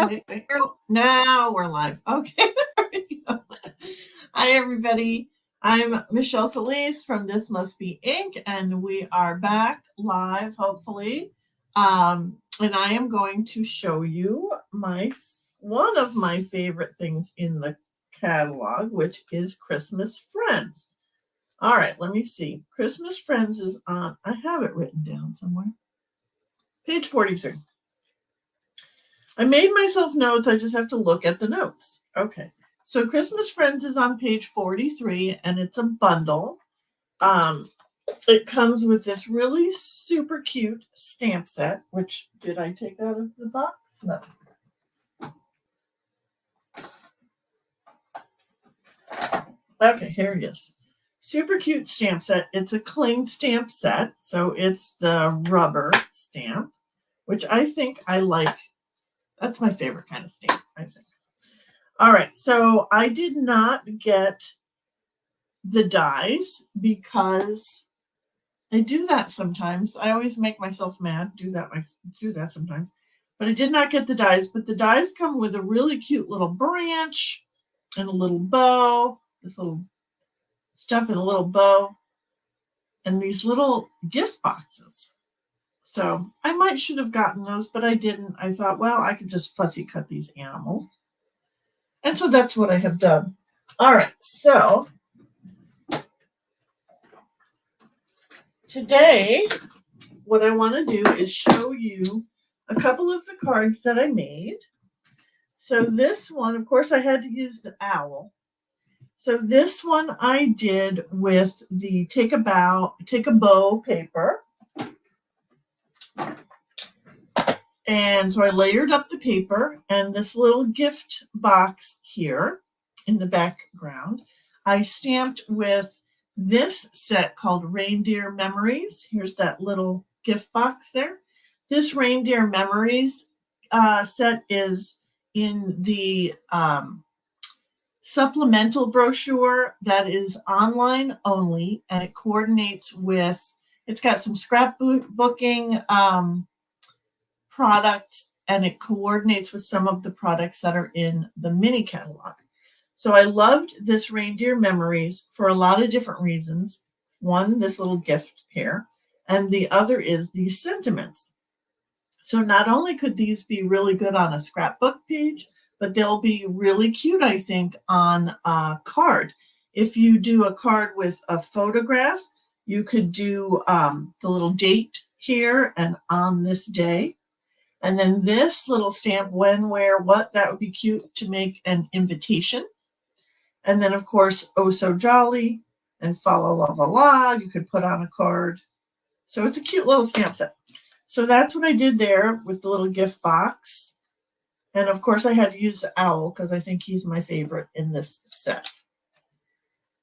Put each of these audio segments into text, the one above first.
Wait. Oh, now we're live. Okay. There we go. Hi, everybody. I'm Michelle Solis from This Must Be Ink, and we are back live, hopefully. And I am going to show you one of my favorite things in the catalog, which is Christmas Friends. All right, let me see. Christmas Friends is on, I have it written down somewhere. Page 43. I made myself notes. I just have to look at the notes. Okay. So Christmas Friends is on page 43, and it's a bundle. It comes with this really super cute stamp set, which did I take out of the box? No. Okay, here it is. Super cute stamp set. It's a cling stamp set, so it's the rubber stamp, which I think I like. That's my favorite kind of stamp, I think. All right, so I did not get the dies because I do that sometimes. I always make myself mad, do that sometimes. But I did not get the dies, but the dies come with a really cute little branch and a little bow, this little stuff in a little bow, and these little gift boxes. So I should have gotten those, but I didn't. I thought, well, I could just fussy cut these animals. And so that's what I have done. All right, so today, what I want to do is show you a couple of the cards that I made. So this one, of course, I had to use the owl. So this one I did with the Take a Bow paper. And so I layered up the paper and this little gift box here in the background. I stamped with this set called Reindeer Memories. Here's that little gift box there. This Reindeer Memories set is in the supplemental brochure that is online only, and it coordinates with, it's got some scrapbooking products, and it coordinates with some of the products that are in the mini catalog. So I loved this Reindeer Memories for a lot of different reasons. One, this little gift here, and the other is these sentiments. So not only could these be really good on a scrapbook page, but they'll be really cute, I think, on a card. If you do a card with a photograph, you could do the little date here and on this day. And then this little stamp, when, where, what, that would be cute to make an invitation. And then, of course, Oh So Jolly and Fa La La La La, you could put on a card. So it's a cute little stamp set. So that's what I did there with the little gift box. And of course, I had to use the owl because I think he's my favorite in this set.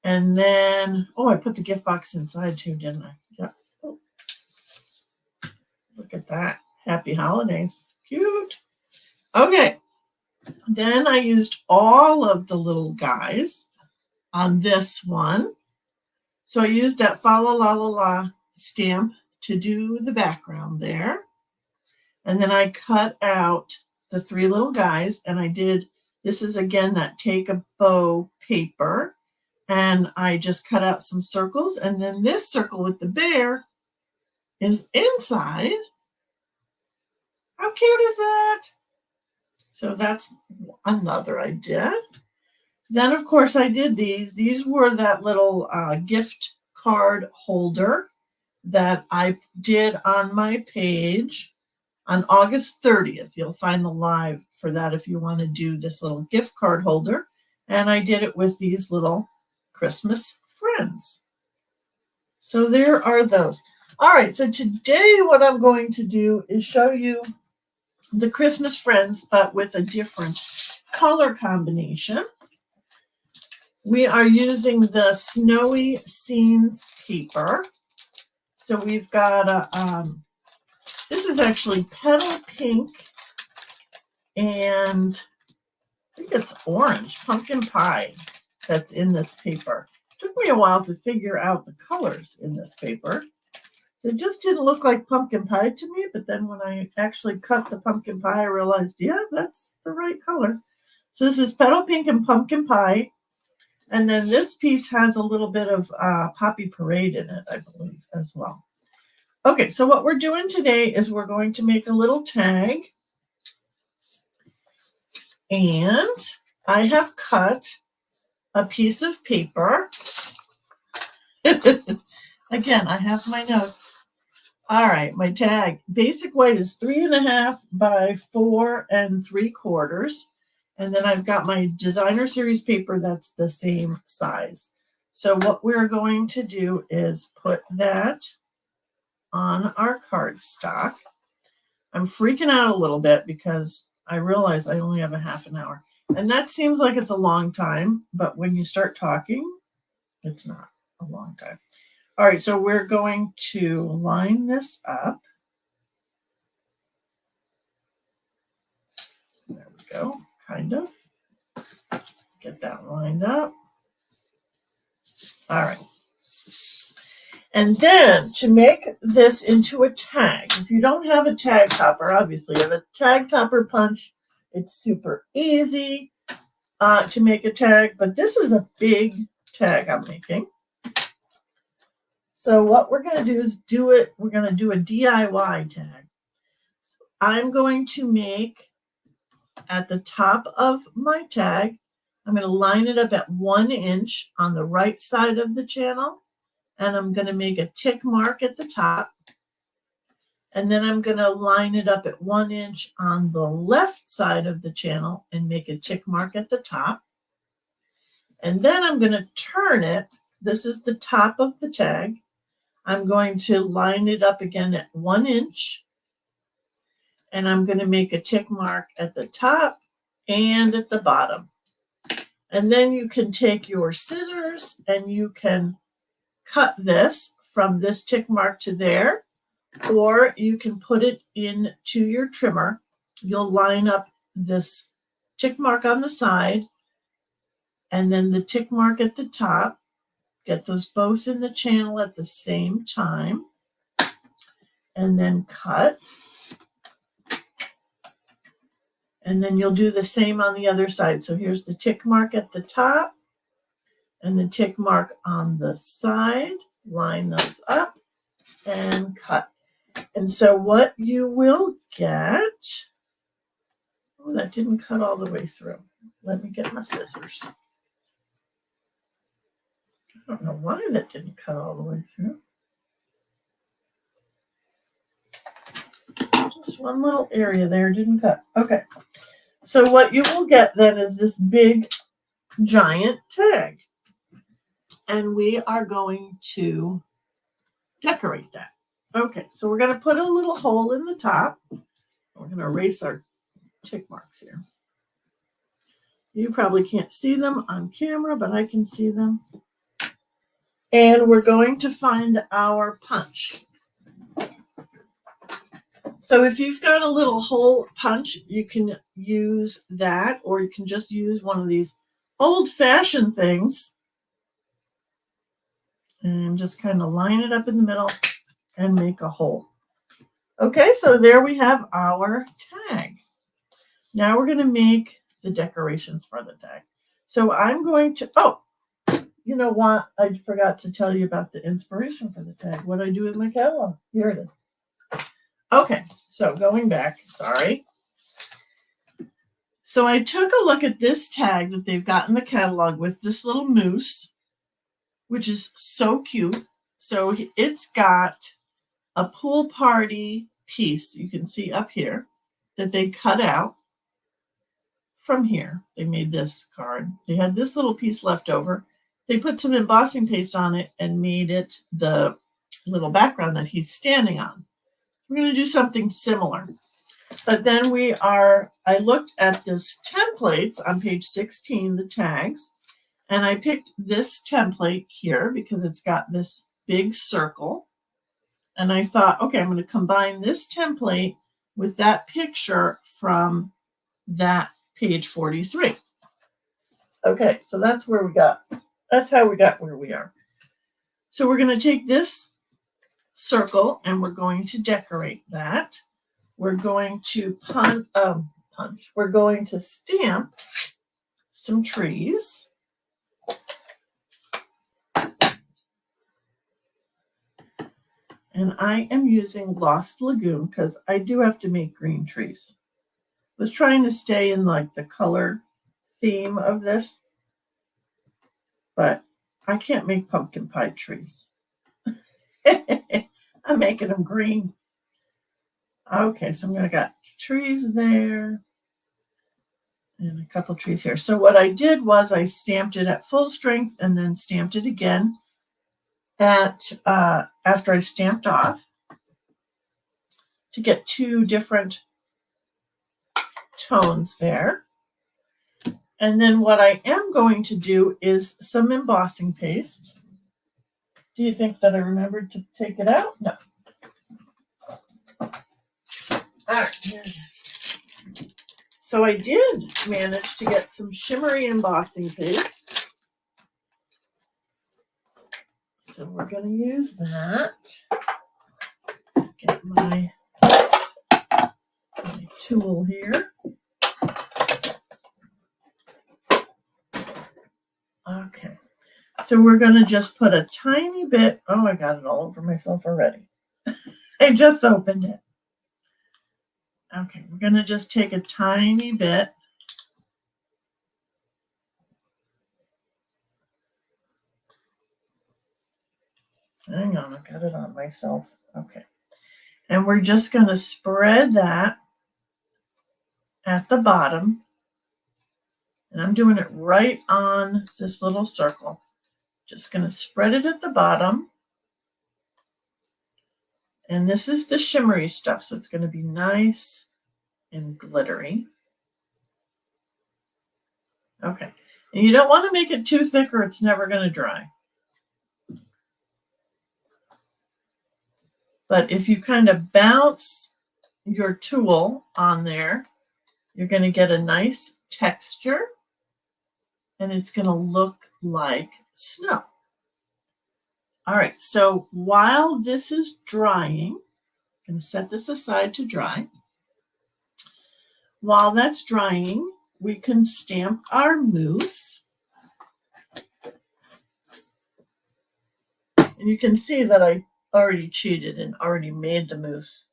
And then, oh, I put the gift box inside too, didn't I? Yep. Oh. Look at that. Happy holidays. Cute. Okay. Then I used all of the little guys on this one. So I used that Fa La La La La stamp to do the background there. And then I cut out the three little guys, and I did, this is again that Take a Bow paper, and I just cut out some circles, and then this circle with the bear is inside. How cute is that? So that's another I did. Then, of course, I did these. These were that little gift card holder that I did on my page on August 30th. You'll find the live for that if you want to do this little gift card holder. And I did it with these little Christmas Friends. So there are those. All right, so today what I'm going to do is show you the Christmas Friends, but with a different color combination. We are using the Snowy Scenes paper. So we've got this is actually Petal Pink, and I think it's orange, pumpkin pie that's in this paper. It took me a while to figure out the colors in this paper. It just didn't look like pumpkin pie to me, but then when I actually cut the pumpkin pie, I realized, yeah, that's the right color. So this is Petal Pink and Pumpkin Pie. And then this piece has a little bit of Poppy Parade in it, I believe, as well. Okay, so what we're doing today is we're going to make a little tag. And I have cut a piece of paper. Again, I have my notes. All right, my tag. Basic weight is 3.5 by 4 3/4. And then I've got my designer series paper that's the same size. So what we're going to do is put that on our cardstock. I'm freaking out a little bit because I realize I only have a half an hour. And that seems like it's a long time, but when you start talking, it's not a long time. All right, so we're going to line this up. There we go, kind of. Get that lined up. All right. And then to make this into a tag, if you don't have a tag topper, obviously you have a tag topper punch. It's super easy to make a tag, but this is a big tag I'm making. So what we're going to do is we're going to do a DIY tag. So I'm going to make at the top of my tag, I'm going to line it up at 1 inch on the right side of the channel. And I'm going to make a tick mark at the top. And then I'm going to line it up at 1 inch on the left side of the channel and make a tick mark at the top. And then I'm going to turn it. This is the top of the tag. I'm going to line it up again at 1 inch. And I'm going to make a tick mark at the top and at the bottom. And then you can take your scissors and you can cut this from this tick mark to there, or you can put it into your trimmer. You'll line up this tick mark on the side and then the tick mark at the top. Get those both in the channel at the same time and then cut. And then you'll do the same on the other side. So here's the tick mark at the top and the tick mark on the side. Line those up and cut. And so what you will get, oh, that didn't cut all the way through. Let me get my scissors. I don't know why that didn't cut all the way through. Just one little area there didn't cut. Okay. So what you will get then is this big, giant tag. And we are going to decorate that. Okay, so we're going to put a little hole in the top. We're going to erase our tick marks here. You probably can't see them on camera, but I can see them. And we're going to find our punch. So if you've got a little hole punch, you can use that, or you can just use one of these old-fashioned things. And just kind of line it up in the middle and make a hole. Okay, so there we have our tag. Now we're going to make the decorations for the tag. So I'm going to, oh, you know what? I forgot to tell you about the inspiration for the tag. What I do with my catalog. Here it is. Okay, so going back, sorry. So I took a look at this tag that they've got in the catalog with this little moose, which is so cute. So it's got a pool party piece, you can see up here, that they cut out from here. They made this card. They had this little piece left over. They put some embossing paste on it and made it the little background that he's standing on. We're going to do something similar. But then I looked at this templates on page 16, the tags, and I picked this template here because it's got this big circle. And I thought, okay, I'm going to combine this template with that picture from that page 43. Okay, so that's where we got. That's how we got where we are. So we're going to take this circle, and we're going to decorate that. We're going to we're going to stamp some trees. And I am using Lost Lagoon because I do have to make green trees. I was trying to stay in like the color theme of this, but I can't make pumpkin pie trees. I'm making them green. Okay, so I'm going to got trees there and a couple trees here. So what I did was I stamped it at full strength and then stamped it again at after I stamped off to get two different tones there. And then what I am going to do is some embossing paste. Do you think that I remembered to take it out? No. All right, here it is. So I did manage to get some shimmery embossing paste. So we're going to use that. Let's get my tool here. Okay. So we're going to just put a tiny bit. Oh, I got it all over myself already. I just opened it. Okay, we're going to just take a tiny bit. Hang on, I got it on myself. Okay. And we're just going to spread that at the bottom. And I'm doing it right on this little circle. Just going to spread it at the bottom. And this is the shimmery stuff, so it's going to be nice and glittery. Okay. And you don't want to make it too thick or it's never going to dry. But if you kind of bounce your tool on there, you're going to get a nice texture and it's going to look like snow. All right, so while this is drying, I'm going to set this aside to dry. While that's drying, we can stamp our moose. And you can see that I already cheated and already made the moose,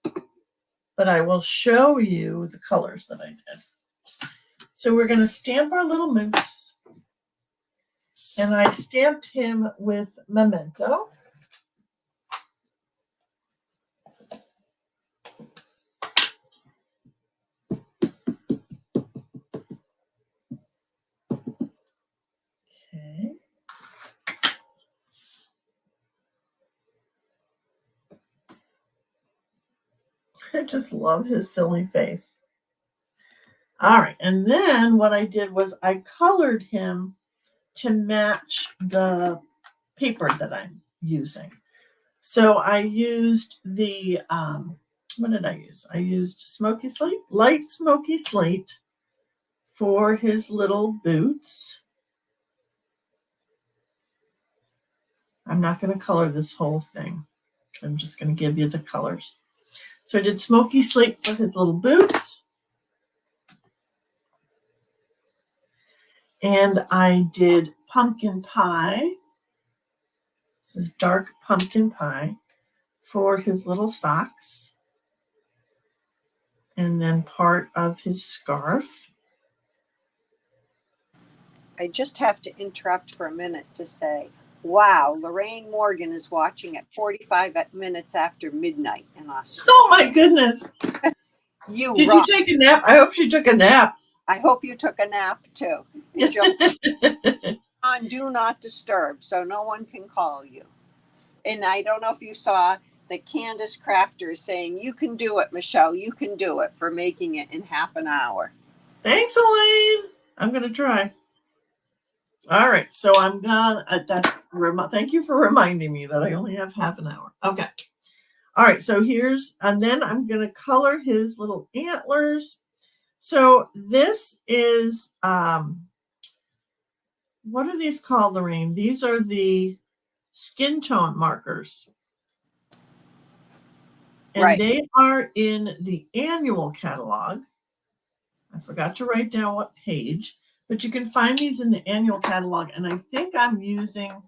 but I will show you the colors that I did. So we're going to stamp our little moose, and I stamped him with Memento. Okay. I just love his silly face. All right, and then what I did was I colored him to match the paper that I'm using. So I used the, what did I use? I used smoky slate, light smoky slate for his little boots. I'm not going to color this whole thing. I'm just going to give you the colors. So I did smoky slate for his little boots. And I did pumpkin pie. This is dark pumpkin pie for his little socks. And then part of his scarf. I just have to interrupt for a minute to say, wow, Lorraine Morgan is watching at 45 minutes after midnight in Australia. Oh my goodness. Did you take a nap? I hope she took a nap. I hope you took a nap too. On do not disturb, so no one can call you. And I don't know if you saw the Candace Crafter saying, you can do it, Michelle, you can do it, for making it in half an hour. Thanks, Elaine. I'm going to try. All right, so I'm gonna, thank you for reminding me that I only have half an hour. Okay. All right, so and then I'm going to color his little antlers. So this is, what are these called, Lorraine? These are the skin tone markers. And Right. they are in the annual catalog. I forgot to write down what page, but you can find these in the annual catalog. And I think I'm using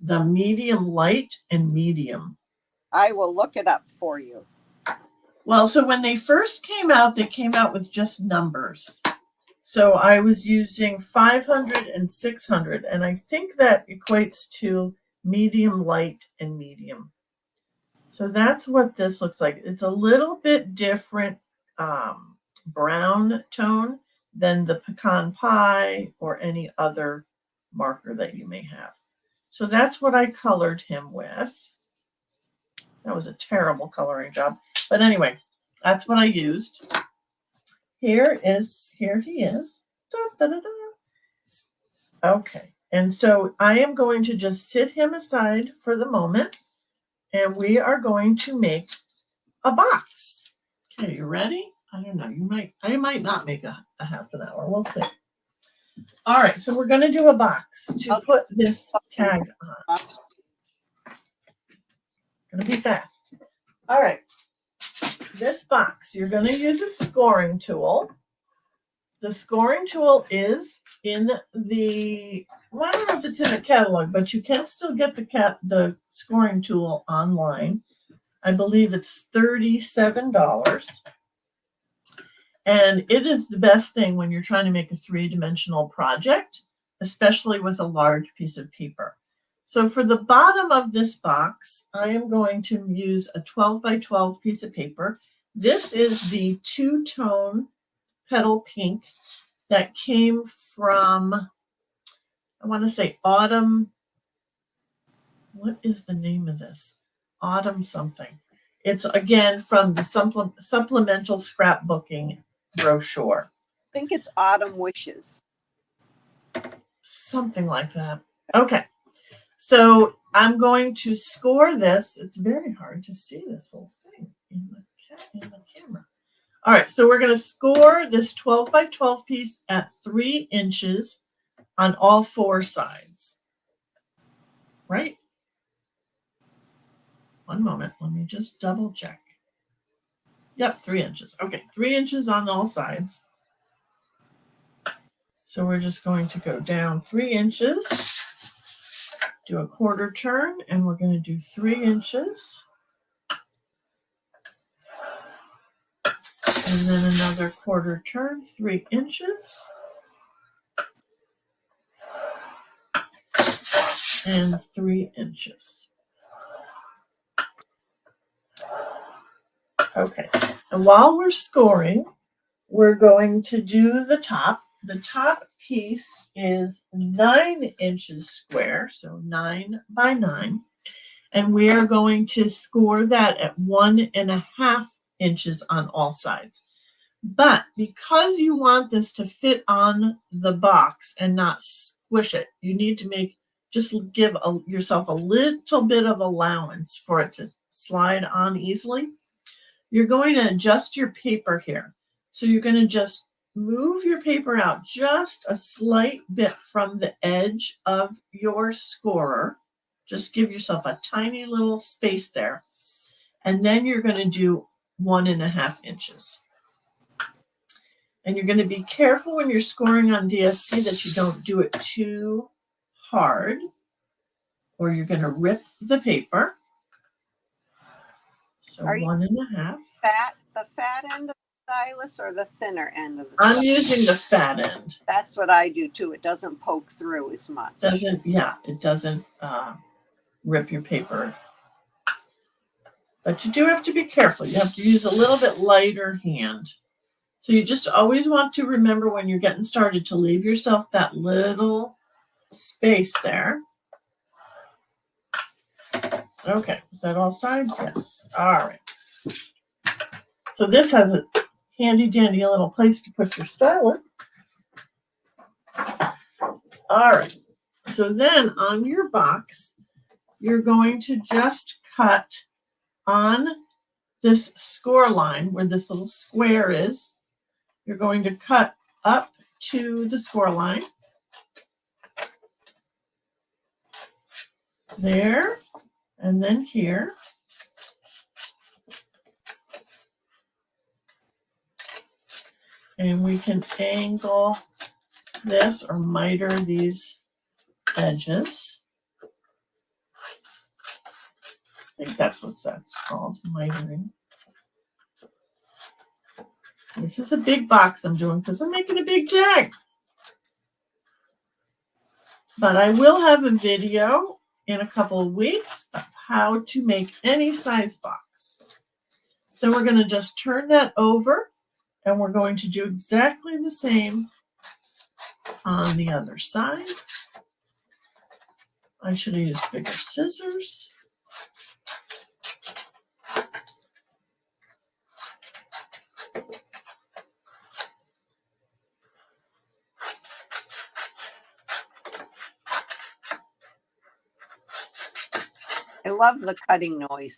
the medium light and medium. I will look it up for you. Well, so when they first came out, they came out with just numbers. So I was using 500 and 600, and I think that equates to medium light and medium. So that's what this looks like. It's a little bit different brown tone than the pecan pie or any other marker that you may have. So that's what I colored him with. That was a terrible coloring job. But anyway, that's what I used. Here he is. Da, da, da, da. Okay, and so I am going to just sit him aside for the moment, and we are going to make a box. Okay, you ready? I don't know. I might not make a half an hour. We'll see. All right, so we're going to do a box to put this tag on. Going to be fast. All right. This box, you're going to use a scoring tool. The scoring tool is in the, well, I don't know if it's in a catalog, but you can still get the scoring tool online. I believe it's $37. And it is the best thing when you're trying to make a three-dimensional project, especially with a large piece of paper. So for the bottom of this box, I am going to use a 12 by 12 piece of paper. This is the two-tone petal pink that came from, I want to say Autumn. What is the name of this? Autumn something. It's again from the supplemental scrapbooking brochure. I think it's Autumn Wishes. Something like that. Okay. So I'm going to score this. It's very hard to see this whole thing in the camera. All right, so we're going to score this 12 by 12 piece at 3 inches on all 4 sides. Right? One moment. Let me just double check. Yep, 3 inches. Okay, 3 inches on all sides. So we're just going to go down 3 inches. Do a quarter turn, and we're going to do 3 inches. And then another quarter turn, 3 inches. And 3 inches. Okay, and while we're scoring, we're going to do the top. The top piece is 9 inches square, so 9 by 9. And we are going to score that at 1.5 inches on all sides. But because you want this to fit on the box and not squish it, you need to just give yourself a little bit of allowance for it to slide on easily. You're going to adjust your paper here. So you're going to just move your paper out just a slight bit from the edge of your scorer. Just give yourself a tiny little space there. And then you're going to do 1.5 inches. And you're going to be careful when you're scoring on DSP that you don't do it too hard, or you're going to rip the paper. So 1.5. The fat end of the stylus or the thinner end of the stylus? I'm using the fat end. That's what I do too. It doesn't poke through as much. It doesn't rip your paper. But you do have to be careful. You have to use a little bit lighter hand. So you just always want to remember when you're getting started to leave yourself that little space there. Okay, is that all sides? Yes. All right. So this has a handy dandy little place to put your stylus. All right. So then on your box, you're going to just cut on this score line where this little square is. You're going to cut up to the score line. There, and then here. And we can angle this or miter these edges. I think that's what that's called, mitering. This is a big box I'm doing because I'm making a big tag. But I will have a video in a couple of weeks of how to make any size box. So we're going to just turn that over and we're going to do exactly the same on the other side. I should have used bigger scissors. I love the cutting noise.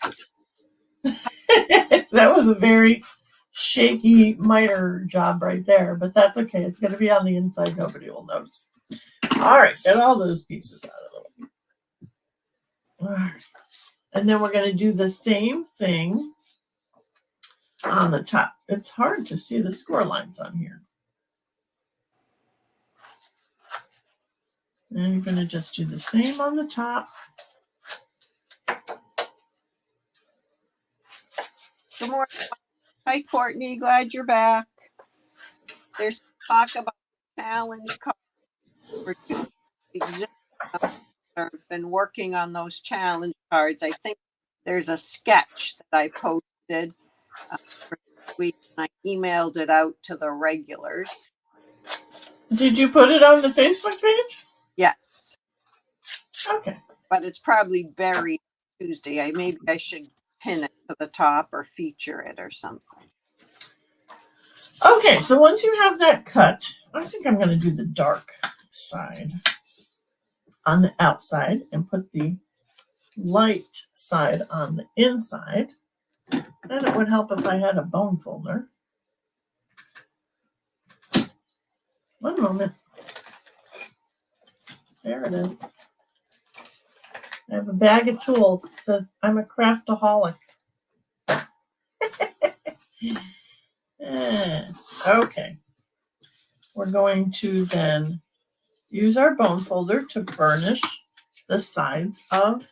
That was a very shaky miter job right there, but that's okay. It's going to be on the inside. Nobody will notice. All right, get all those pieces out of the way. All right. And then we're going to do the same thing on the top. It's hard to see the score lines on here. And you're going to just do the same on the top. Good morning. Hi, Courtney. Glad you're back. There's talk about challenge cards for existing. I've been working on those challenge cards. I think there's a sketch that I posted for this week, and I emailed it out to the regulars. Did you put it on the Facebook page? Yes. Okay. But it's probably buried Tuesday. Maybe I should pin it to the top or feature it or something. Okay, so once you have that cut, I think I'm going to do the dark side on the outside and put the light side on the inside. And it would help if I had a bone folder. One moment. There it is. I have a bag of tools. It says I'm a craftaholic. Okay. We're going to then use our bone folder to burnish the sides of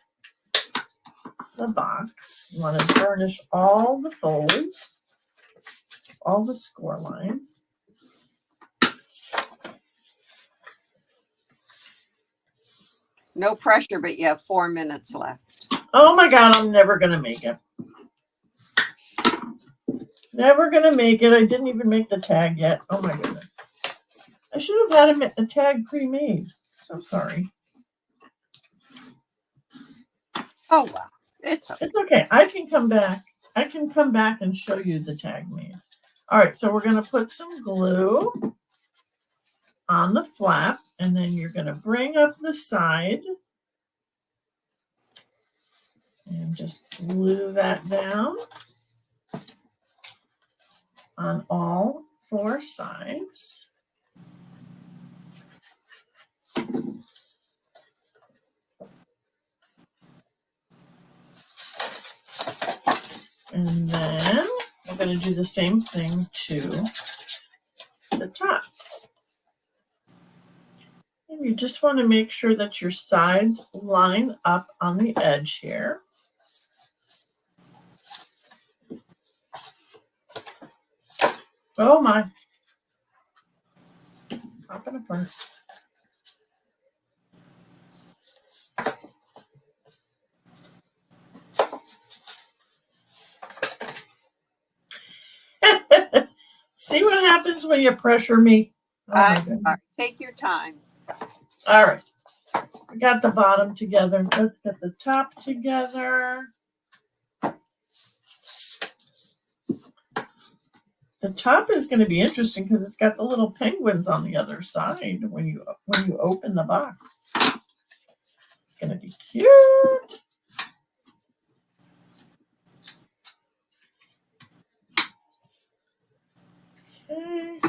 the box. You want to burnish all the folds, all the score lines. No pressure, but you have 4 minutes left. Oh my God, I'm never going to make it. Never going to make it. I didn't even make the tag yet. Oh my goodness. I should have had a tag pre-made. So sorry. Oh, well, it's okay. It's okay. I can come back. I can come back and show you the tag made. All right, so we're going to put some glue on the flap, and then you're going to bring up the side and just glue that down on all 4 sides. And then we're going to do the same thing to the top. And you just want to make sure that your sides line up on the edge here. Oh my. Popping apart. See what happens when you pressure me? Oh my goodness. Take your time. All right. I got the bottom together. Let's get the top together. The top is going to be interesting because it's got the little penguins on the other side when you open the box. It's going to be cute. Okay.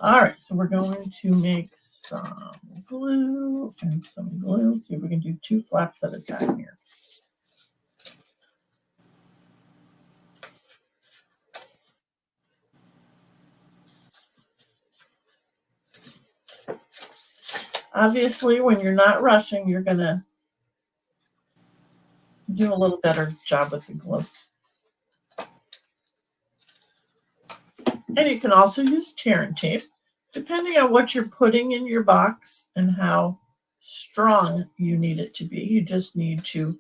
All right, so we're going to make some glue and some glue. See if we can do 2 flaps at a time here. Obviously, when you're not rushing, you're going to do a little better job with the glue. And you can also use tear and tape, depending on what you're putting in your box and how strong you need it to be. You just need to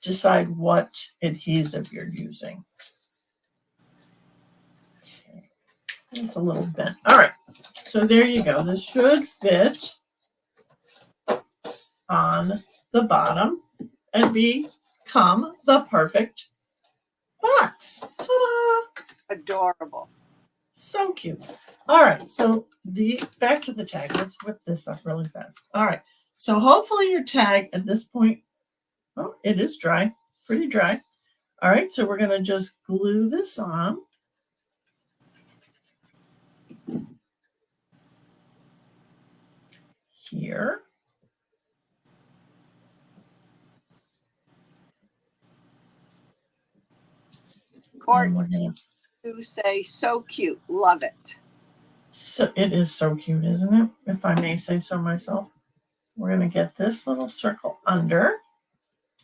decide what adhesive you're using. Okay, it's a little bent. All right, so there you go. This should fit on the bottom and become the perfect box. Ta-da! Adorable. So cute. All right, so back to the tag. Let's whip this up really fast. All right, so hopefully your tag at this point, oh, it is dry, pretty dry. All right, so we're going to just glue this on. Here. Courtney, to say so cute. Love it. So it is so cute, isn't it? If I may say so myself. We're going to get this little circle under.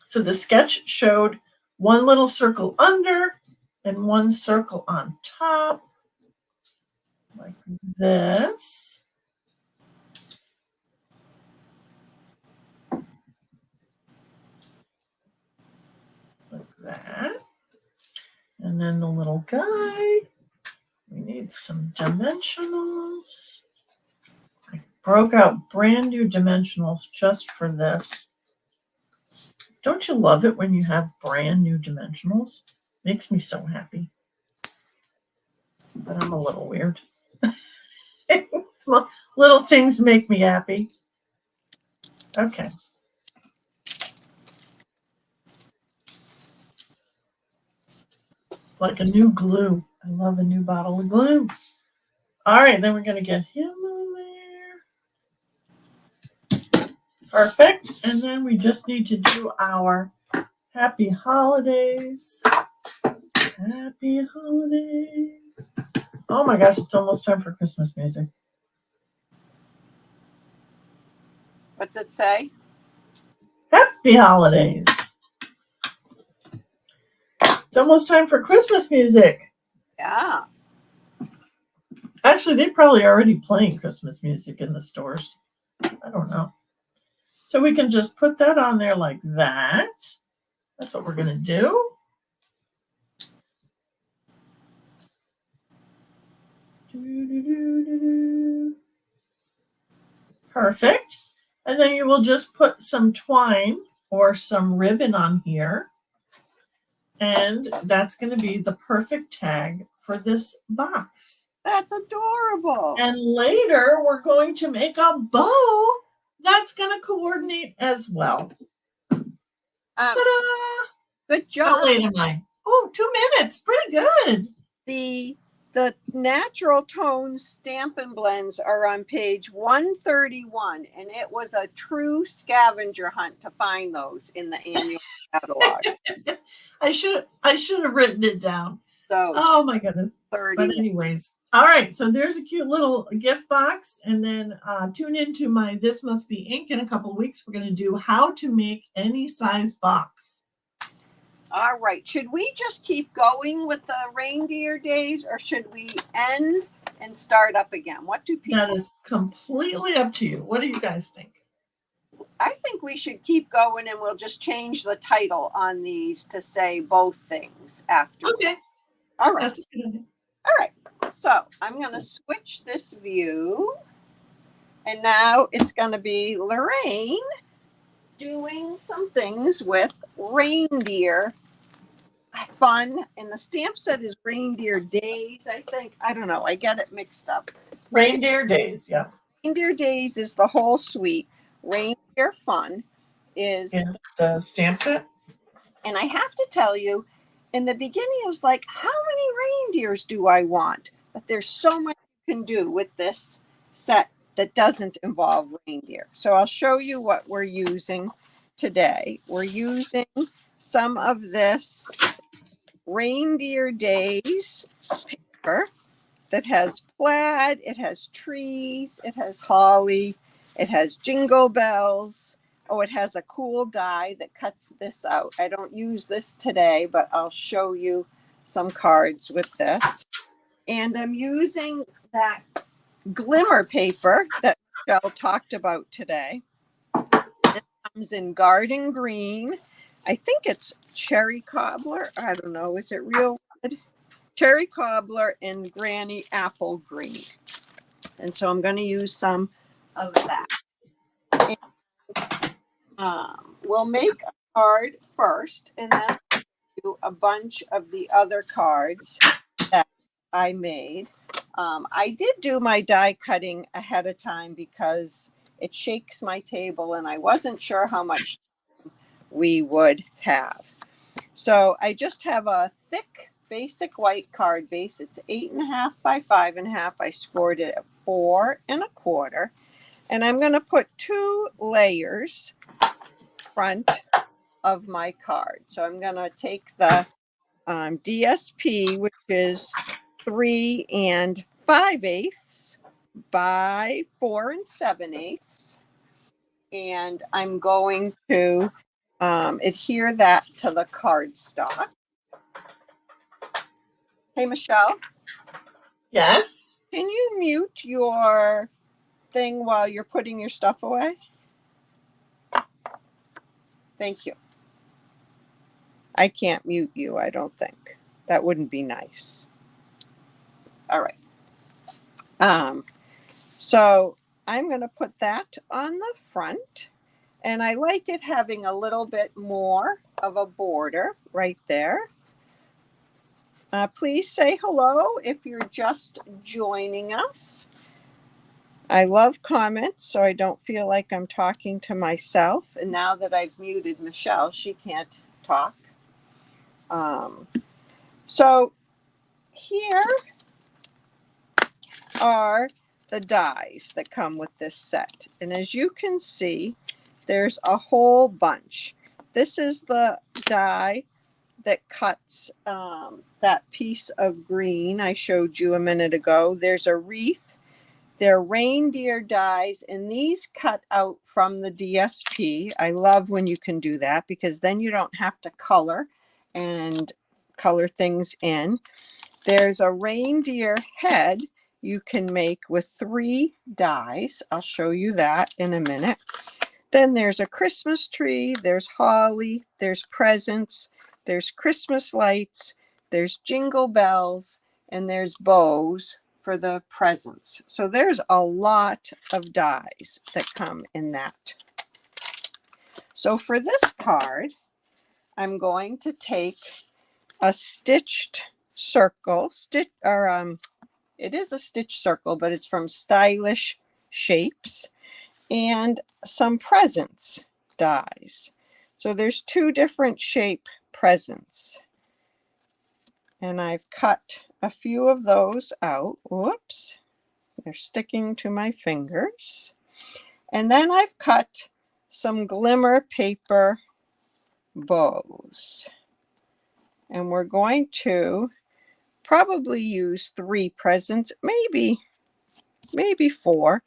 So the sketch showed 1 little circle under and 1 circle on top, like this. Like that. And then the little guy, we need some dimensionals. I broke out brand new dimensionals just for this. Don't you love it when you have brand new dimensionals? Makes me so happy. But I'm a little weird. Small little things make me happy. Okay. Like a new glue. I love a new bottle of glue. All right, then we're going to get him on there. Perfect. And then we just need to do our happy holidays. Happy holidays. Oh my gosh, it's almost time for Christmas music. What's it say? Happy holidays. It's almost time for Christmas music. Yeah. Actually, they're probably already playing Christmas music in the stores. I don't know. So we can just put that on there like that. That's what we're going to do. Perfect. And then you will just put some twine or some ribbon on here. And that's going to be the perfect tag for this box. That's adorable. And later we're going to make a bow that's going to coordinate as well. Ta-da! Good job. How late am I? Oh, 2 minutes. Pretty good. The natural tones Stampin' Blends are on page 131, and it was a true scavenger hunt to find those in the annual catalog. I should have written it down. So, oh my goodness. 30. But anyways, all right. So there's a cute little gift box, and then tune into my This Must Be Ink in a couple of weeks. We're going to do how to make any size box. All right. Should we just keep going with the reindeer days, or should we end and start up again? What do people? That is completely up to you. What do you guys think? I think we should keep going, and we'll just change the title on these to say both things after. Okay. All right. That's a good idea. All right. So I'm going to switch this view, and now it's going to be Lorraine doing some things with reindeer. Fun, and the stamp set is Reindeer Days, I think. I don't know. I get it mixed up. Reindeer Days, yeah. Reindeer Days is the whole suite. Reindeer Fun is the stamp set. And I have to tell you, in the beginning, I was like, how many reindeers do I want? But there's so much you can do with this set that doesn't involve reindeer. So I'll show you what we're using today. We're using some of this Reindeer Days paper that has plaid, it has trees, it has holly, it has jingle bells. Oh, it has a cool die that cuts this out. I don't use this today, but I'll show you some cards with this. And I'm using that glimmer paper that Michelle talked about today. It comes in garden green. I think it's cherry cobbler. I don't know. Is it real red? Cherry cobbler and granny apple green. And so I'm going to use some of that. And, we'll make a card first, and then do a bunch of the other cards that I made. I did do my die cutting ahead of time because it shakes my table, and I wasn't sure how much we would have. So I just have a thick basic white card base. It's 8.5 by 5.5. I scored it at 4 1/4. And I'm going to put 2 layers front of my card. So I'm going to take the DSP, which is 3 5/8 by 4 7/8. And I'm going to adhere that to the cardstock. Hey, Michelle, Yes. can you mute your thing while you're putting your stuff away? Thank you. I can't mute you, I don't think. That wouldn't be nice. All right. So I'm going to put that on the front. And I like it having a little bit more of a border right there. Please say hello if you're just joining us. I love comments, so I don't feel like I'm talking to myself. And now that I've muted Michelle, she can't talk. So here are the dies that come with this set. And as you can see, there's a whole bunch. This is the die that cuts that piece of green I showed you a minute ago. There's a wreath. They're reindeer dies, and these cut out from the DSP. I love when you can do that because then you don't have to color and color things in. There's a reindeer head you can make with 3 dies. I'll show you that in a minute. Then there's a Christmas tree, there's holly, there's presents, there's Christmas lights, there's jingle bells, and there's bows for the presents. So there's a lot of dies that come in that. So for this card, I'm going to take a stitched circle, it is a stitch circle, but it's from Stylish Shapes, and some presents dies. So there's 2 different shape presents. And I've cut a few of those out. Whoops. They're sticking to my fingers. And then I've cut some glimmer paper bows. And we're going to probably use 3 presents, maybe 4.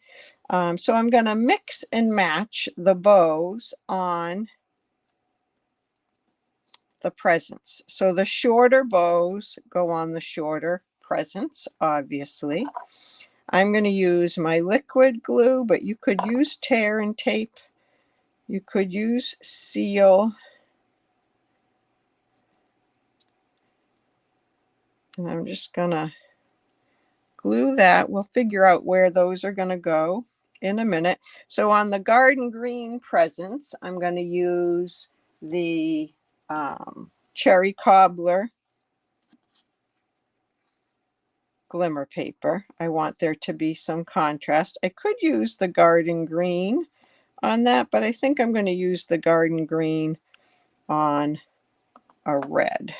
So I'm going to mix and match the bows on the presents. So the shorter bows go on the shorter presents, obviously. I'm going to use my liquid glue, but you could use tear and tape. You could use seal. And I'm just going to glue that. We'll figure out where those are going to go in a minute. So on the garden green presents, I'm going to use the cherry cobbler glimmer paper. I want there to be some contrast. I could use the garden green on that, but I think I'm going to use the garden green on a red.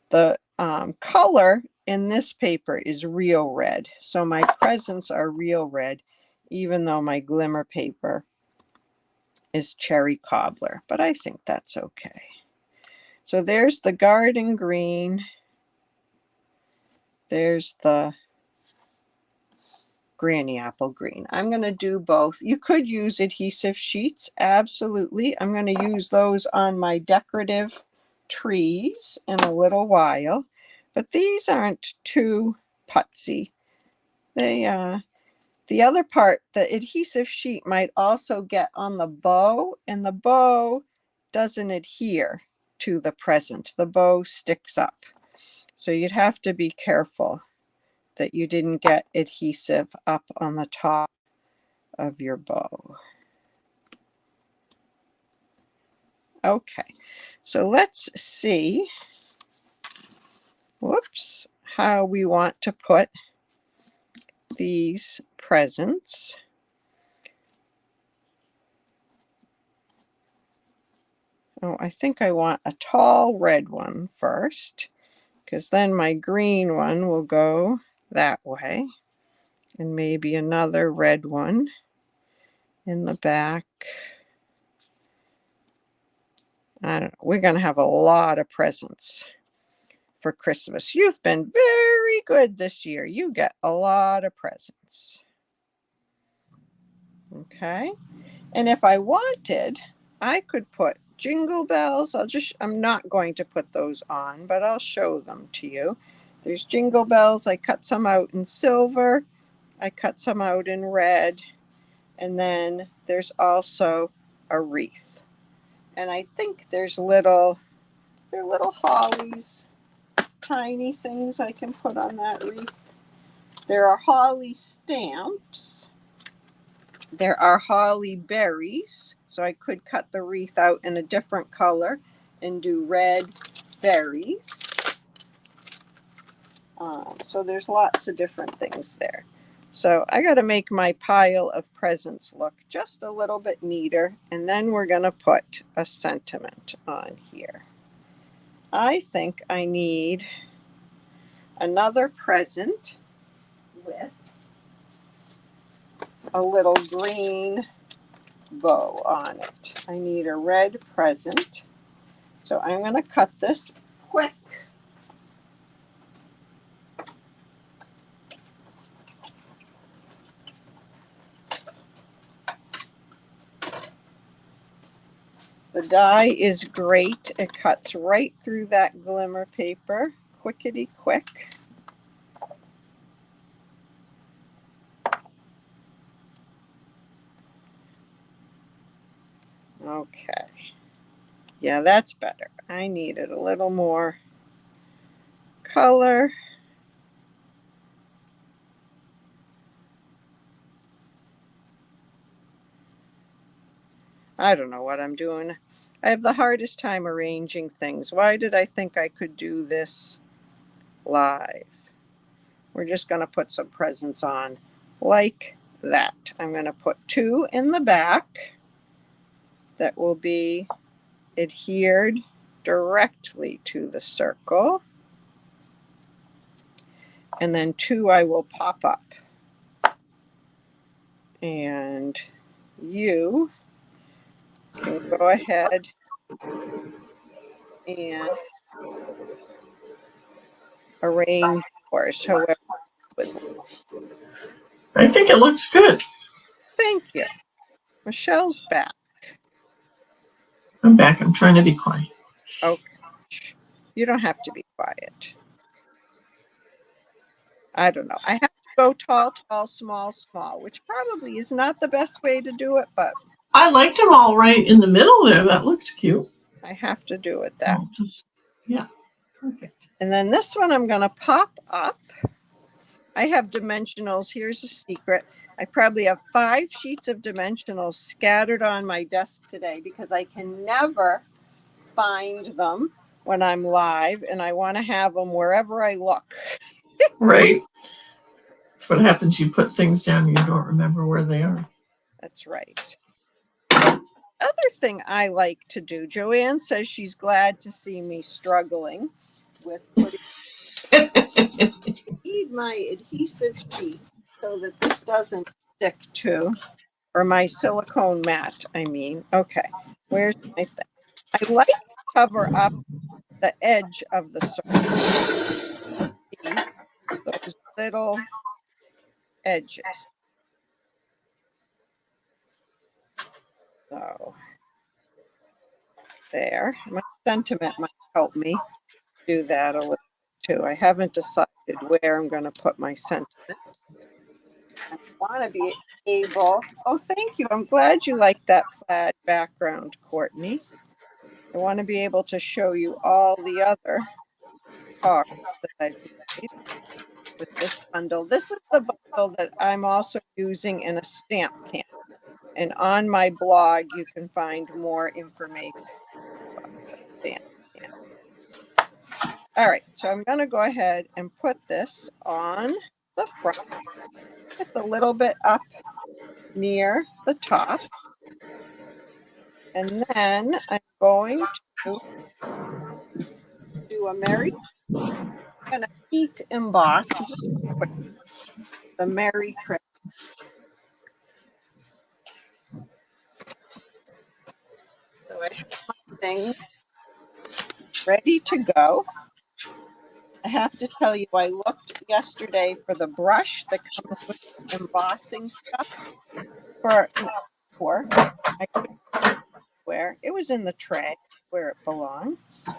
The color in this paper is real red, so my presents are real red. even though my glimmer paper is cherry cobbler, but I think that's okay. So there's the garden green. There's the granny apple green. I'm going to do both. You could use adhesive sheets. Absolutely. I'm going to use those on my decorative trees in a little while, but these aren't too putsy. They, the other part, the adhesive sheet might also get on the bow, and the bow doesn't adhere to the present. The bow sticks up. So you'd have to be careful that you didn't get adhesive up on the top of your bow. Okay, so let's see, whoops, how we want to put these presents. Oh, I think I want a tall red one first, because then my green one will go that way, and maybe another red one in the back. I don't know. We're going to have a lot of presents for Christmas. You've been very good this year. You get a lot of presents. Okay. And if I wanted, I could put jingle bells. I'm not going to put those on, but I'll show them to you. There's jingle bells. I cut some out in silver. I cut some out in red. And then there's also a wreath. And I think they're little hollies, tiny things I can put on that wreath. There are holly stamps. There are holly berries. So I could cut the wreath out in a different color and do red berries. So there's lots of different things there. So I got to make my pile of presents look just a little bit neater, and then we're going to put a sentiment on here. I think I need another present with a little green bow on it. I need a red present. So I'm going to cut this quick. The die is great. It cuts right through that glimmer paper, quickety quick. Okay. Yeah, that's better. I needed a little more color. I don't know what I'm doing. I have the hardest time arranging things. Why did I think I could do this live? We're just going to put some presents on like that. I'm going to put 2 in the back that will be adhered directly to the circle. And then 2 I will pop up. And you can go ahead and arrange yours however you would like. I think it looks good. Thank you. Michelle's back. I'm back. I'm trying to be quiet. Okay. You don't have to be quiet. I don't know. I have to go tall, tall, small, small, which probably is not the best way to do it, but I liked them all right in the middle there. That looked cute. I have to do it that way. Yeah. Perfect. And then this one I'm going to pop up. I have dimensionals. Here's a secret. I probably have 5 sheets of dimensionals scattered on my desk today because I can never find them when I'm live, and I want to have them wherever I look. Right. That's what happens. You put things down and you don't remember where they are. That's right. Other thing I like to do, Joanne says she's glad to see me struggling with putting need my adhesive sheet so that this doesn't stick to, or my silicone mat, I mean. Okay, where's my thing? I like to cover up the edge of the circle. See those little edges. So there, my sentiment might help me do that a little too. I haven't decided where I'm going to put my sentiment. I want to be able, oh, thank you. I'm glad you like that plaid background, Courtney. I want to be able to show you all the other cards that I've made with this bundle. This is the bundle that I'm also using in a stamp can. And on my blog, you can find more information about the stamp can. All right, so I'm going to go ahead and put this on the front. It's a little bit up near the top. And then I'm going to do a Merry, I'm going to heat emboss the Merry Christmas. So I have my thing ready to go. I have to tell you, I looked yesterday for the brush that comes with embossing stuff for I couldn't where it was in the tray where it belongs.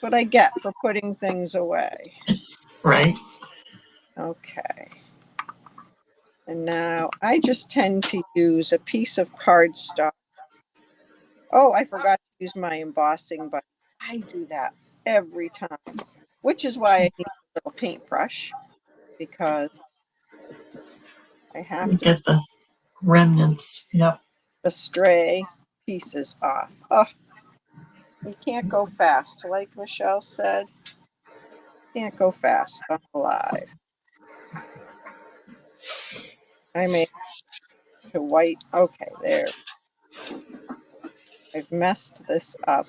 What I get for putting things away. Right. Okay. And now I just tend to use a piece of cardstock. Oh, I forgot to use my embossing, but I do that every time, which is why I need a little paintbrush, because I have to get the remnants. Yep. the stray pieces off. Oh, you can't go fast. Like Michelle said, can't go fast. I'm alive. I made the white. Okay, there. I've messed this up.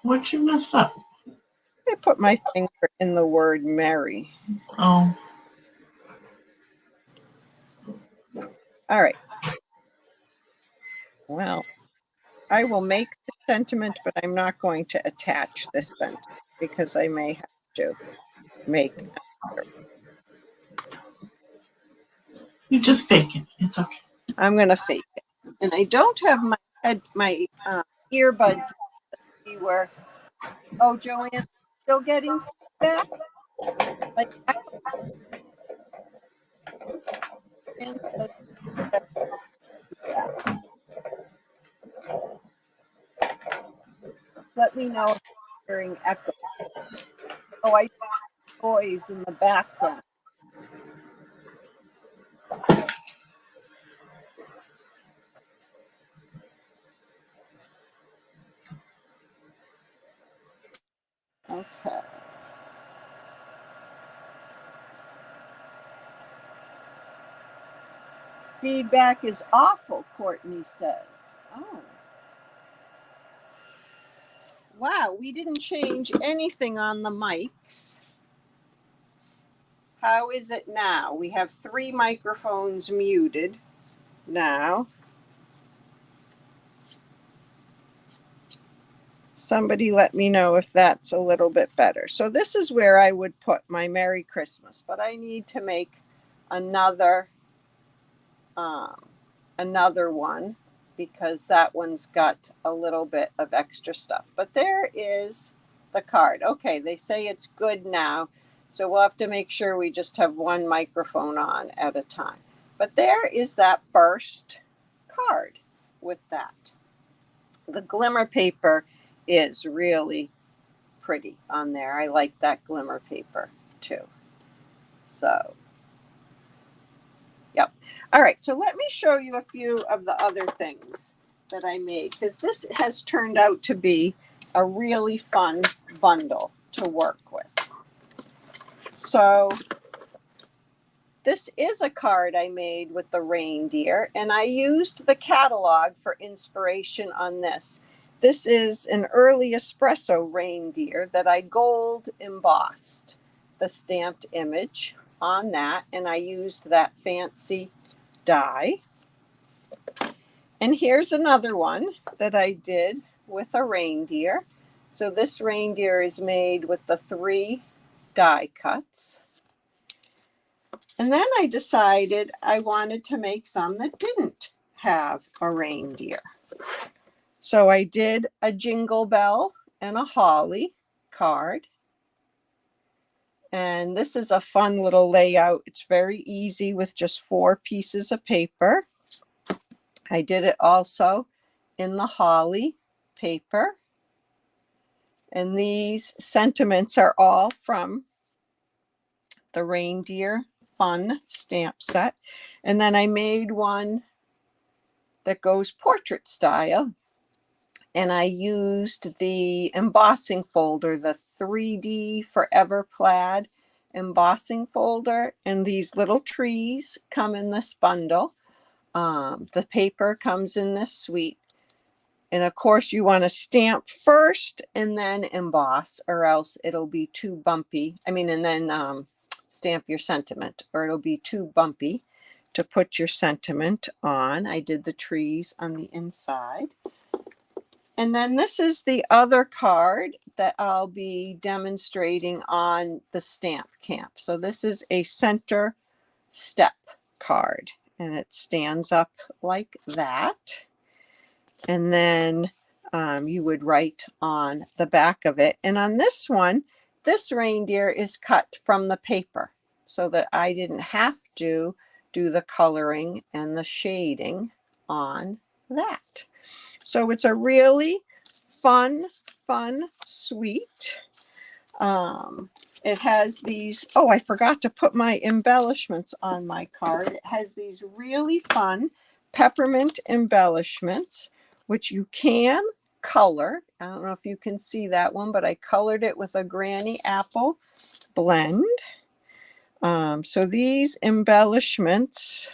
What'd you mess up? I put my finger in the word Merry. Oh. All right. Well, I will make the sentiment, but I'm not going to attach this sentiment because I may have to make another. You just fake it. It's okay. I'm going to fake it. And I don't have my earbuds. See where, oh, Joanne, still getting feedback? Like, let me know if you're hearing echo. Oh, I hear noise in the background. Okay. Feedback is awful, Courtney says. Oh. Wow, we didn't change anything on the mics. How is it now? We have 3 microphones muted now. Somebody let me know if that's a little bit better. So this is where I would put my Merry Christmas, but I need to make another one because that one's got a little bit of extra stuff. But there is the card. Okay, they say it's good now, so we'll have to make sure we just have one microphone on at a time. But there is that first card with that. The glimmer paper is really pretty on there. I like that glimmer paper too. So, yep. All right, so let me show you a few of the other things that I made, because this has turned out to be a really fun bundle to work with. So this is a card I made with the reindeer, and I used the catalog for inspiration on this. This is an early espresso reindeer that I gold embossed the stamped image on that, and I used that fancy die. And here's another one that I did with a reindeer. So this reindeer is made with the 3 die cuts. And then I decided I wanted to make some that didn't have a reindeer. So I did a Jingle Bell and a Holly card. And this is a fun little layout. It's very easy with just 4 pieces of paper. I did it also in the Holly paper. And these sentiments are all from the Reindeer Fun stamp set. And then I made one that goes portrait style. And I used the embossing folder, the 3D Forever Plaid embossing folder. And these little trees come in this bundle. The paper comes in this suite. And of course, you want to stamp first and then emboss, or else it'll be too bumpy. And then stamp your sentiment, or it'll be too bumpy to put your sentiment on. I did the trees on the inside. And then this is the other card that I'll be demonstrating on the stamp camp. So this is a center step card, and it stands up like that. And then you would write on the back of it. And on this one, this reindeer is cut from the paper so that I didn't have to do the coloring and the shading on that. So it's a really fun suite. It has these, oh, I forgot to put my embellishments on my card. It has these really fun peppermint embellishments, which you can color. I don't know if you can see that one, but I colored it with a Granny Apple blend. So these embellishments,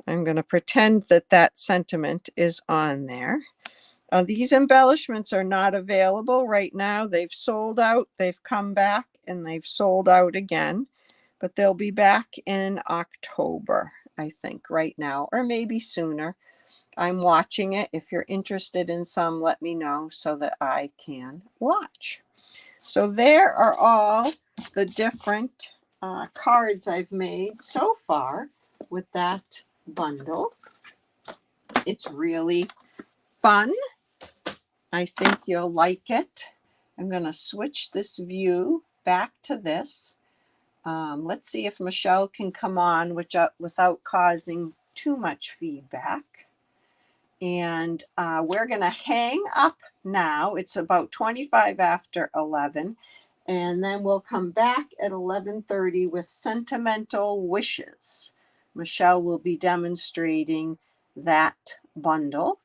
I'm going to pretend that that sentiment is on there. These embellishments are not available right now. They've sold out, they've come back, and they've sold out again. But they'll be back in October, I think, right now, or maybe sooner. I'm watching it. If you're interested in some, let me know so that I can watch. So there are all the different cards I've made so far with that bundle. It's really fun. I think you'll like it. I'm going to switch this view back to this. Let's see if Michelle can come on without causing too much feedback. And we're going to hang up now. It's about 25 after 11. And then we'll come back at 11:30 with Sentimental Wishes. Michelle will be demonstrating that bundle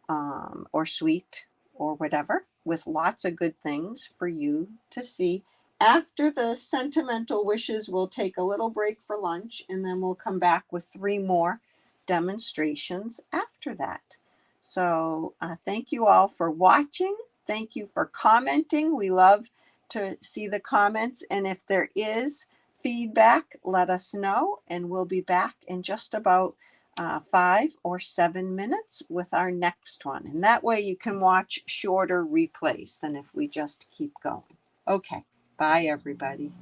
or suite or whatever, with lots of good things for you to see. After the Sentimental Wishes, we'll take a little break for lunch, and then we'll come back with 3 more demonstrations after that. So thank you all for watching. Thank you for commenting. We love to see the comments, and if there is feedback, let us know, and we'll be back in just about 5 or 7 minutes with our next one. And that way you can watch shorter replays than if we just keep going. Okay, bye everybody.